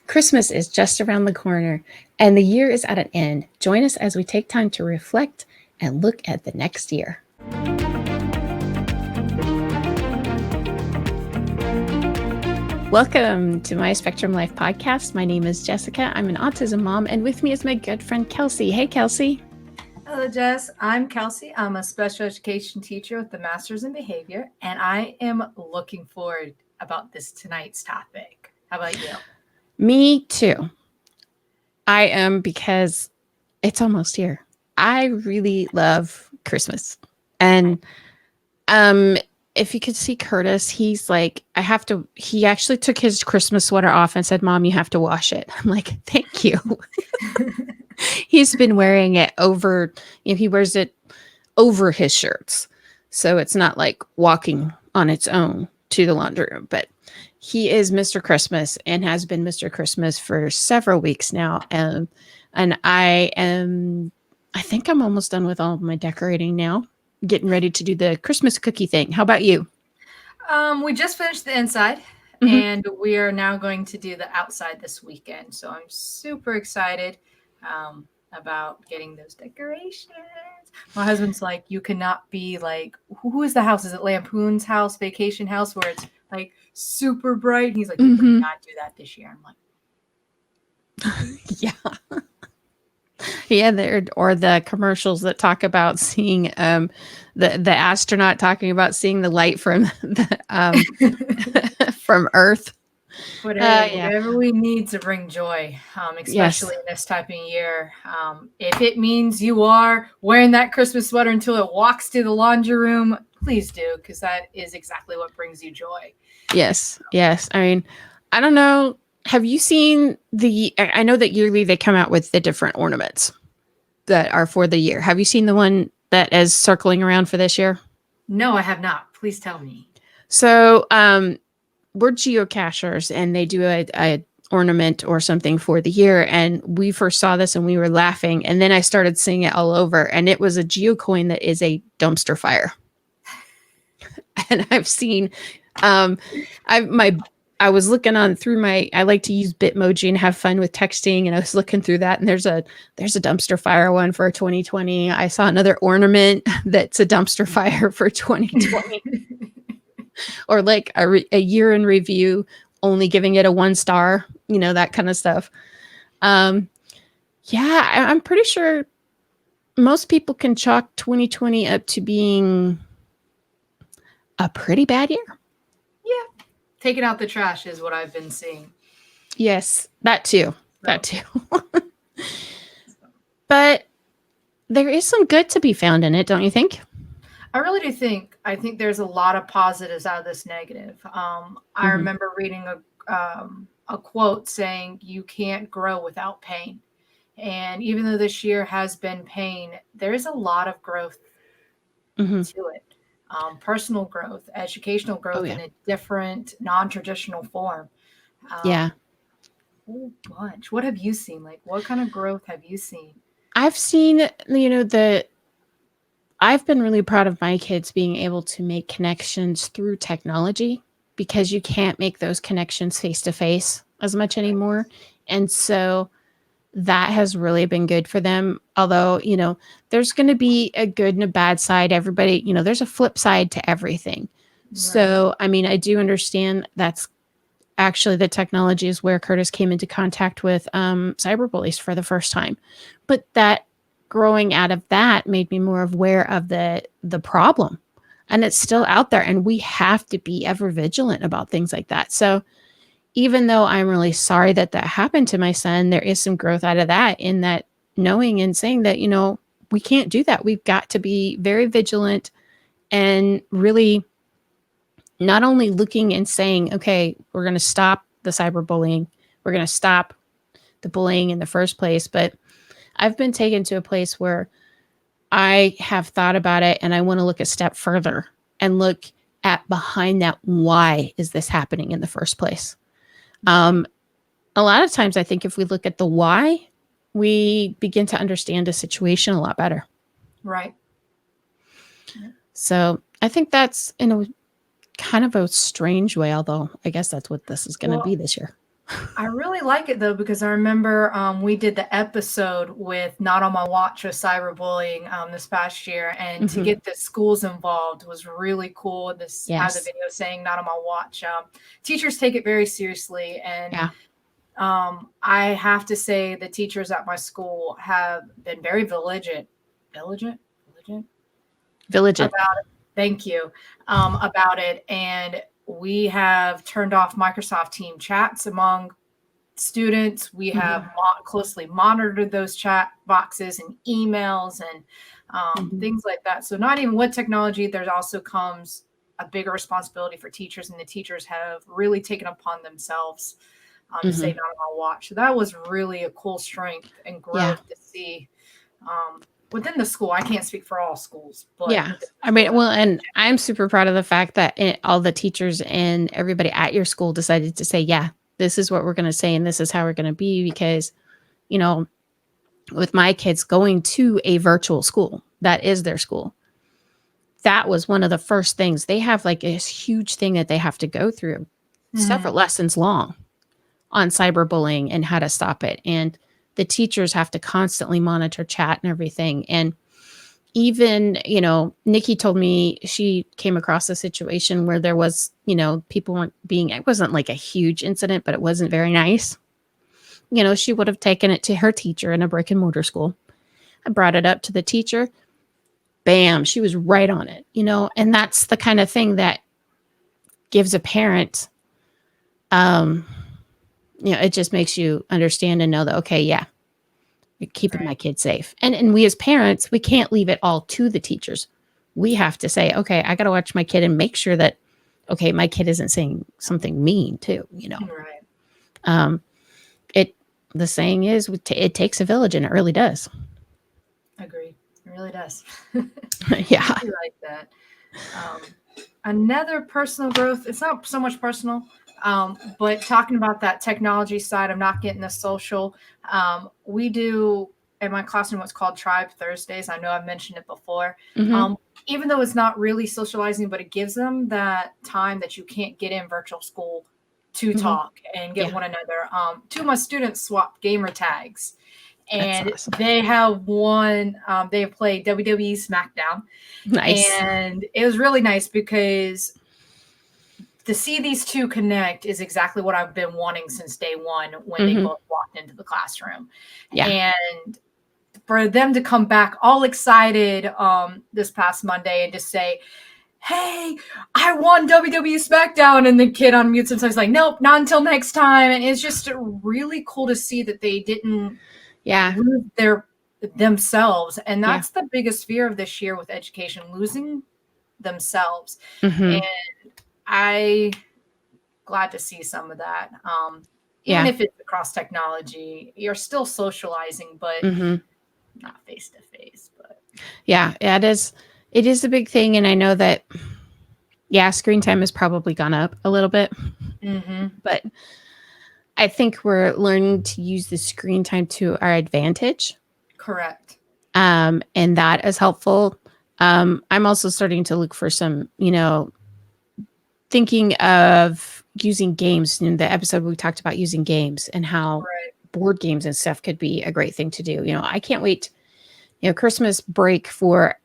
Christmas is just around the corner, and the year is at an end. Join us as we take time to reflect and look at the next year. Welcome to my Spectrum Life podcast. My name is Jessica. I'm an autism mom, and with me is my good friend Kelsey. Hey, Kelsey. Hello, Jess. I'm Kelsey. I'm a special education teacher with the Master's in Behavior, and I am looking forward about tonight's topic. How about you? Me too. I am, because it's almost here. I really love Christmas. And if you could see Curtis, he's like, he actually took his Christmas sweater off and said, "Mom, you have to wash it." I'm like, thank you. He's been wearing it over, he wears it over his shirts. So it's not like walking on its own to the laundry room, but he is Mr. Christmas and has been Mr. Christmas for several weeks now. And I think I'm almost done with all of my decorating now, getting ready to do the Christmas cookie thing. How about you? We just finished the inside, and we are now going to do the outside this weekend. So I'm super excited about getting those decorations. My husband's like, you cannot be like, who is the house? Is it Lampoon's House, Vacation House, where it's like super bright? And he's like, you cannot do that this year. I'm like, yeah. Yeah, or the commercials that talk about seeing the astronaut talking about seeing the light from the from Earth. Whatever we need to bring joy, especially in this type of year. If it means you are wearing that Christmas sweater until it walks to the laundry room, please do, because that is exactly what brings you joy. Yes. I mean, I don't know. Have you seen I know that yearly they come out with the different ornaments that are for the year. Have you seen the one that is circling around for this year? No, I have not. Please tell me. So we're geocachers, and they do a ornament or something for the year. And we first saw this and we were laughing. And then I started seeing it all over. And it was a geocoin that is a dumpster fire. And I've seen I was looking on through I like to use Bitmoji and have fun with texting. And I was looking through that, and there's a dumpster fire one for 2020. I saw another ornament that's a dumpster fire for 2020. Or like a year in review, only giving it a 1 star, that kind of stuff. I'm pretty sure most people can chalk 2020 up to being a pretty bad year. Yeah. Taking out the trash is what I've been seeing. Yes, that too. But there is some good to be found in it, don't you think? I really do think. I think there's a lot of positives out of this negative. I remember reading a quote saying, "You can't grow without pain." And even though this year has been pain, there is a lot of growth to it. Personal growth, educational growth in a different, non-traditional form. Yeah. Whole bunch. What have you seen? Like, what kind of growth have you seen? I've seen, I've been really proud of my kids being able to make connections through technology, because you can't make those connections face to face as much anymore. And so that has really been good for them. Although, there's going to be a good and a bad side. Everybody, there's a flip side to everything. Right. So, I mean, I do understand that's actually the technology is where Curtis came into contact with cyberbullies for the first time. But that growing out of that made me more aware of the problem. And it's still out there, and we have to be ever vigilant about things like that. So even though I'm really sorry that happened to my son, there is some growth out of that, in that knowing and saying that, we can't do that. We've got to be very vigilant, and really not only looking and saying, okay, we're going to stop the cyberbullying. We're going to stop the bullying in the first place. But I've been taken to a place where I have thought about it, and I want to look a step further and look at behind that. Why is this happening in the first place? A lot of times I think if we look at the why, we begin to understand a situation a lot better. Right. So I think that's in a kind of a strange way, although I guess that's what this is going to be this year. I really like it though, because I remember we did the episode with Not on My Watch with cyberbullying this past year, and to Hmm. get the schools involved was really cool. This has a Yes. video saying Not on My Watch. Teachers take it very seriously, and Yeah. I have to say the teachers at my school have been very vigilant, vigilant Vigilant. about it. Thank you. About it. And we have turned off Microsoft Team chats among students. We have Hmm. closely monitored those chat boxes and emails and Hmm. things like that. So, not even with technology, there also comes a bigger responsibility for teachers, and the teachers have really taken upon themselves to say Hmm. not on my watch. So that was really a cool strength and Yeah. growth to see within the school. I can't speak for all schools, but Yeah. within the I school mean, that well, and I'm super proud of the fact that all the teachers and everybody at your school decided to say, yeah, this is what we're going to say and this is how we're going to be. Because, you know, with my kids going to a virtual school, that is their school. That was one of the first things. They have like this huge thing that they have to go through, mm-hmm. several lessons long on cyberbullying and how to stop it. And the teachers have to constantly monitor chat and everything. And even, Nikki told me she came across a situation where there was, people weren't being, it wasn't like a huge incident, but it wasn't very nice. She would have taken it to her teacher in a brick and mortar school. I brought it up to the teacher. Bam, she was right on it, and that's the kind of thing that gives a parent, um, it just makes you understand and know that, okay, yeah, you're keeping my Right. kid safe. And we as parents, we can't leave it all to the teachers. We have to say, okay, I got to watch my kid and make sure that, okay, my kid isn't saying something mean too. Right. Um, it, the saying is, it takes a village, and it really does. Agree. It really does. Yeah. I like that. Um, Another personal growth, it's not so much personal, but talking about that technology side, I'm not getting the social. We do in my classroom what's called Tribe Thursdays. I know I've mentioned it before. Hmm. Um, Even though it's not really socializing, but it gives them that time that you can't get in virtual school to Hmm. talk and get Yeah. one another. Two of my students swapped gamer tags, That's and awesome. they have won. They have played WWE SmackDown, Nice. and it was really nice because to see these two connect is exactly what I've been wanting since day one when they Hmm. both walked into the classroom. Yeah. And for them to come back all excited this past Monday and to say, hey, I won WWE SmackDown. And the kid unmutes himself. He's like, nope, not until next time. And it's just really cool to see that they didn't Yeah. lose themselves. And Yeah. that's the biggest fear of this year with education, losing themselves. Hmm. And I glad to see some of that. Even Yeah. if it's across technology, you're still socializing, but Hmm. not face to face. But Yeah. It is a big thing. And I know that, yeah, screen time has probably gone up a little bit, mm-hmm. but I think we're learning to use the screen time to our advantage. Correct. And that is helpful. I'm also starting to look for some, thinking of using games. In the episode, we talked about using games and how Right. board games and stuff could be a great thing to do. I can't wait, Christmas break for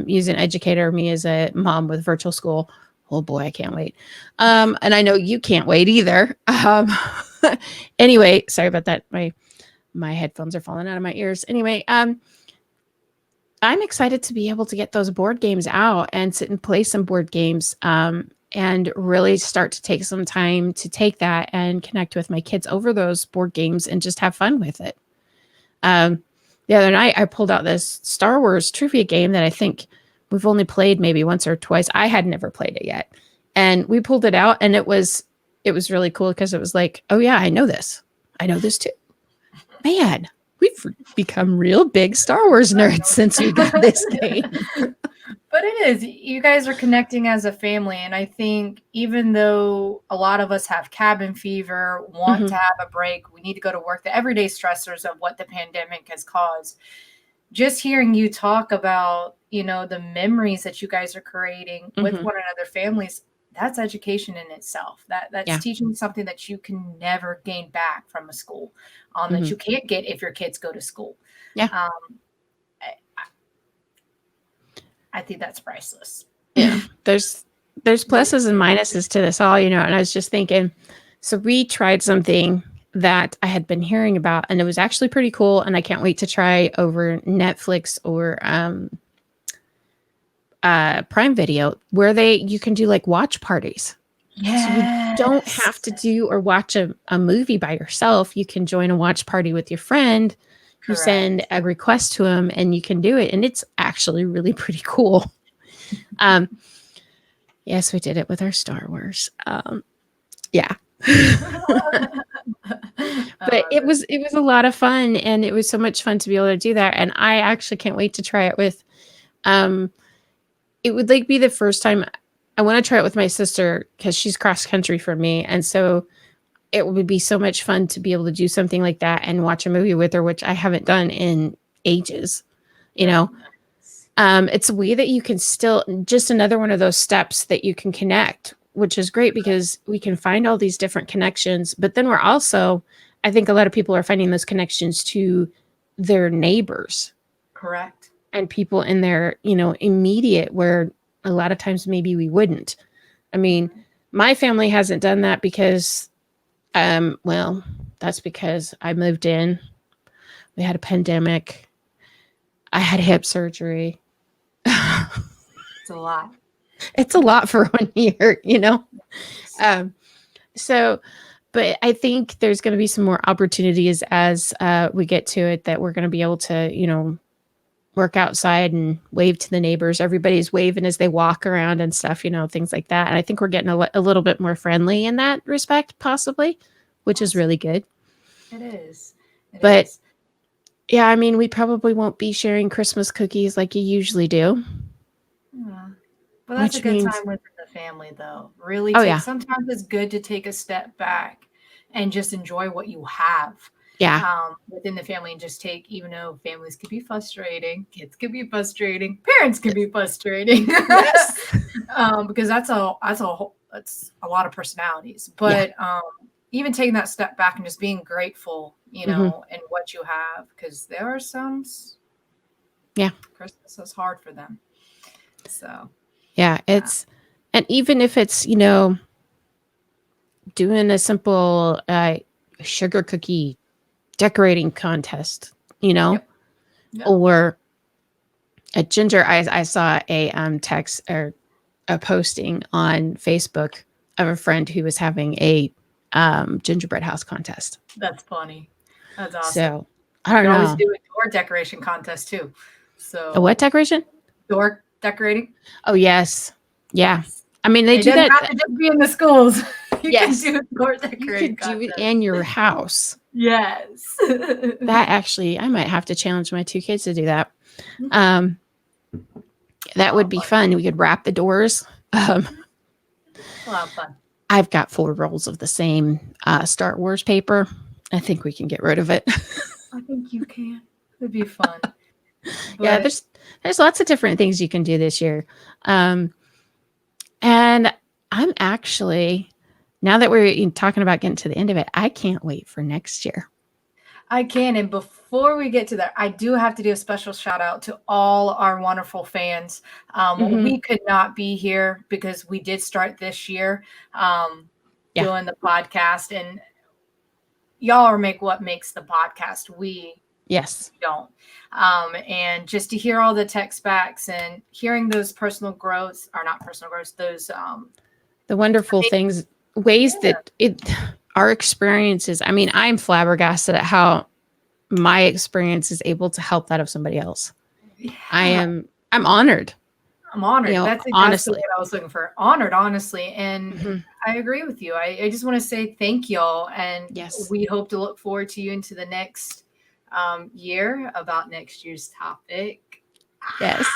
use an educator, me as a mom with virtual school. Oh boy, I can't wait. And I know you can't wait either. Anyway, sorry about that. My headphones are falling out of my ears. Anyway, I'm excited to be able to get those board games out and sit and play some board games, and really start to take some time to take that and connect with my kids over those board games and just have fun with it. Um, the other night, I pulled out this Star Wars trivia game that I think we've only played maybe once or twice. I had never played it yet, and we pulled it out, and it was really cool because it was like, oh yeah, I know this. I know this too. Man, we've become real big Star Wars nerds since we got this game. But it is. You guys are connecting as a family. And I think even though a lot of us have cabin fever, want Hmm. to have a break, we need to go to work, the everyday stressors of what the pandemic has caused, just hearing you talk about, the memories that you guys are creating with Hmm. one another, families, that's education in itself. That's Yeah. teaching something that you can never gain back from a school, that you can't get if your kids go to school. Yeah. I think that's priceless. Yeah. There's pluses and minuses to this all, and I was just thinking, so we tried something that I had been hearing about, and it was actually pretty cool, and I can't wait to try over Netflix or Prime Video, where you can do like watch parties. Yes. So you don't have to do or watch a movie by yourself. You can join a watch party with your friend. You send a request to them and you can do it. And it's actually really pretty cool. Yes, we did it with our Star Wars. Yeah. But it was a lot of fun, and it was so much fun to be able to do that. And I actually can't wait to try it with, it would be the first time. I want to try it with my sister because she's cross country from me. And so it would be so much fun to be able to do something like that and watch a movie with her, which I haven't done in ages, It's a way that you can still, just another one of those steps that you can connect, which is great because we can find all these different connections. But then we're also, I think a lot of people are finding those connections to their neighbors. Correct. And people in their, immediate, where a lot of times maybe we wouldn't. I mean, my family hasn't done that because, well, that's because I moved in. We had a pandemic. I had hip surgery. It's a lot. It's a lot for 1 year, So, but I think there's going to be some more opportunities as we get to it, that we're going to be able to, work outside and wave to the neighbors. Everybody's waving as they walk around and stuff, things like that. And I think we're getting a little bit more friendly in that respect, possibly, which is really good. It is. Yeah, I mean, we probably won't be sharing Christmas cookies like you usually do. Yeah. But that's a good time within the family, though. Really, sometimes it's good to take a step back and just enjoy what you have. Yeah. Within the family, and just take, even though families can be frustrating, kids can be frustrating, parents can be frustrating. Yes. Because that's a lot of personalities. But even taking that step back and just being grateful, in what you have, because there are some. Yeah. Christmas is hard for them. So. Yeah, and even if it's, doing a simple sugar cookie decorating contest, or a ginger. I saw a text or a posting on Facebook of a friend who was having a gingerbread house contest. That's funny. That's awesome. So I don't know. Always do a door decoration contest too. So a what decoration? Door decorating. Oh yes, yeah. I mean, they do that. Have to just be in the schools. You yes, can do door decorating. You could do it in your house. Yes. That actually, I might have to challenge my 2 kids to do that. That would be fun. We could wrap the doors. A lot of fun. I've got 4 rolls of the same Star Wars paper. I think we can get rid of it. I think you can. It'd be fun. Yeah, there's lots of different things you can do this year. And I'm actually, now that we're talking about getting to the end of it, I can't wait for next year. I can. And before we get to that, I do have to do a special shout out to all our wonderful fans. We could not be here because we did start this year doing the podcast, and y'all are what makes the podcast. We don't. And just to hear all the text backs and hearing those personal growths, or not personal growths, those the wonderful things, ways that our experiences. I mean, I'm flabbergasted at how my experience is able to help that of somebody else. Yeah. I'm honored. I'm honored. That's honestly what I was looking for. Honored, honestly. And I agree with you. I just want to say thank y'all. And we hope to look forward to you into the next year about next year's topic. Yes.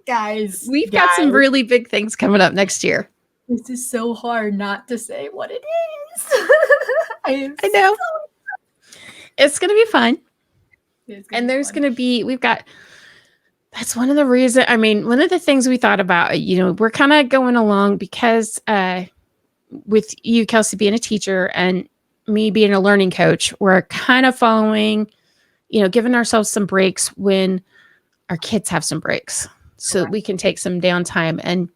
Guys. We've got some really big things coming up next year. This is so hard not to say what it is. I know. It's going to be fun. And there's going to be, we've got That's one of the reasons. I mean, one of the things we thought about, we're kind of going along because with you, Kelsey, being a teacher and me being a learning coach, we're kind of following, giving ourselves some breaks when our kids have some breaks so that we can take some downtime. And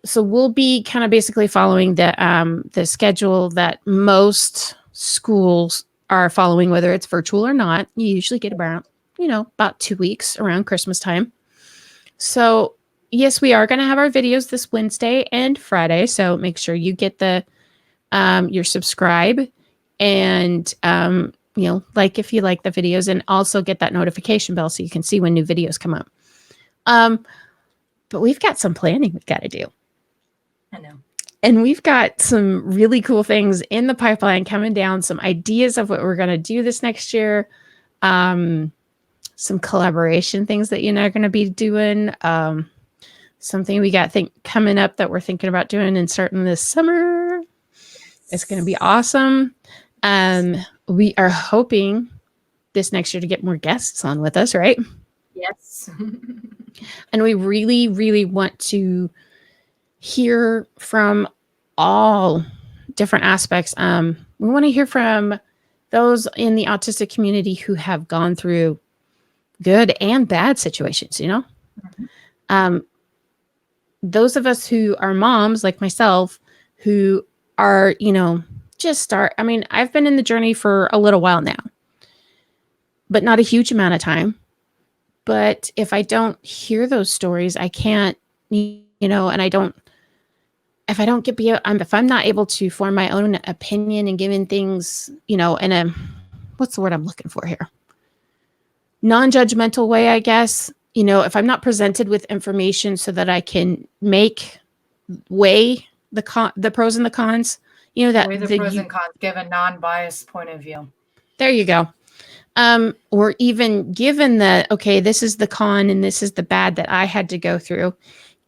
so we'll be kind of basically following the schedule that most schools are following, whether it's virtual or not. You usually get about 2 weeks around Christmas time. So yes, we are going to have our videos this Wednesday and Friday. So make sure you get your subscribe and, like if you like the videos, and also get that notification bell so you can see when new videos come up. But we've got some planning we've got to do. I know. And we've got some really cool things in the pipeline coming down, some ideas of what we're going to do this next year. Some collaboration things that you're going to be doing. Something we got coming up that we're thinking about doing and starting this summer. It's going to be awesome. We are hoping this next year to get more guests on with us, right? Yes. And we really, really want to hear from all different aspects. We want to hear from those in the autistic community who have gone through good and bad situations, those of us who are moms like myself, who are, I've been in the journey for a little while now, but not a huge amount of time. But if I don't hear those stories, I can't, and if I'm not able to form my own opinion and giving things, in a, what's the word I'm looking for here? Non-judgmental way, I guess, if I'm not presented with information so that I can weigh the pros and the cons, weigh the pros and cons, give a non-biased point of view. There you go. Or even given okay, this is the con and this is the bad that I had to go through,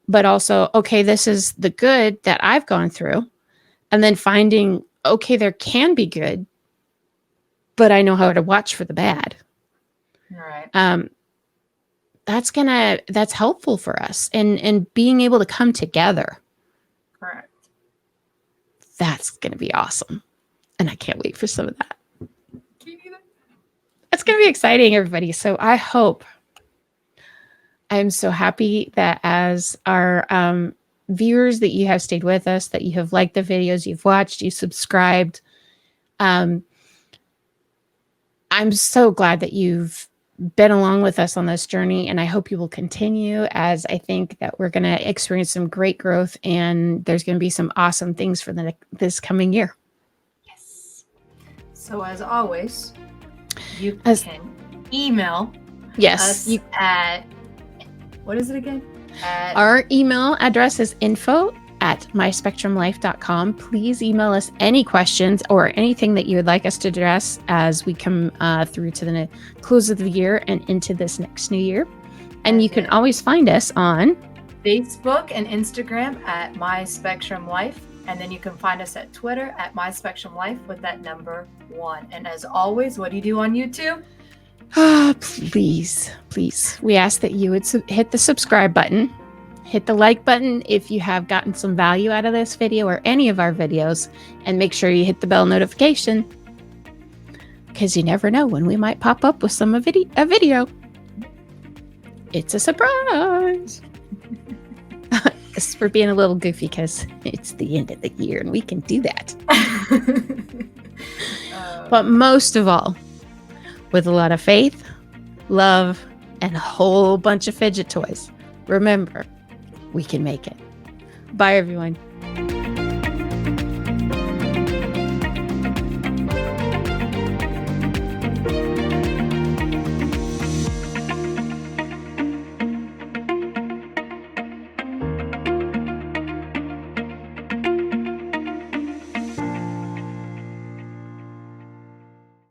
but also, okay, this is the good that I've gone through, and then finding, okay, there can be good, but I know how to watch for the bad. Right. That's helpful for us, and being able to come together. Correct. That's going to be awesome. And I can't wait for some of that. Can't either. It's going to be exciting, everybody. So I'm so happy that as our viewers, that you have stayed with us, that you have liked the videos, you've watched, you subscribed. I'm so glad that you've been along with us on this journey, and I hope you will continue, as I think that we're going to experience some great growth, and there's going to be some awesome things for this coming year. Yes. So as always, you can email us at, what is it again? Our email address is info@myspectrumlife.com. Please email us any questions or anything that you would like us to address as we come through to the close of the year and into this next new year. And you can always find us on Facebook and Instagram at myspectrumlife. And then you can find us at Twitter at myspectrumlife with that number 1. And as always, what do you do on YouTube? Please. We ask that you would hit the subscribe button. Hit the like button if you have gotten some value out of this video or any of our videos, and make sure you hit the bell notification, because you never know when we might pop up with a video. It's a surprise. This is for being a little goofy, because it's the end of the year and we can do that. But most of all, with a lot of faith, love, and a whole bunch of fidget toys, remember, we can make it. Bye, everyone.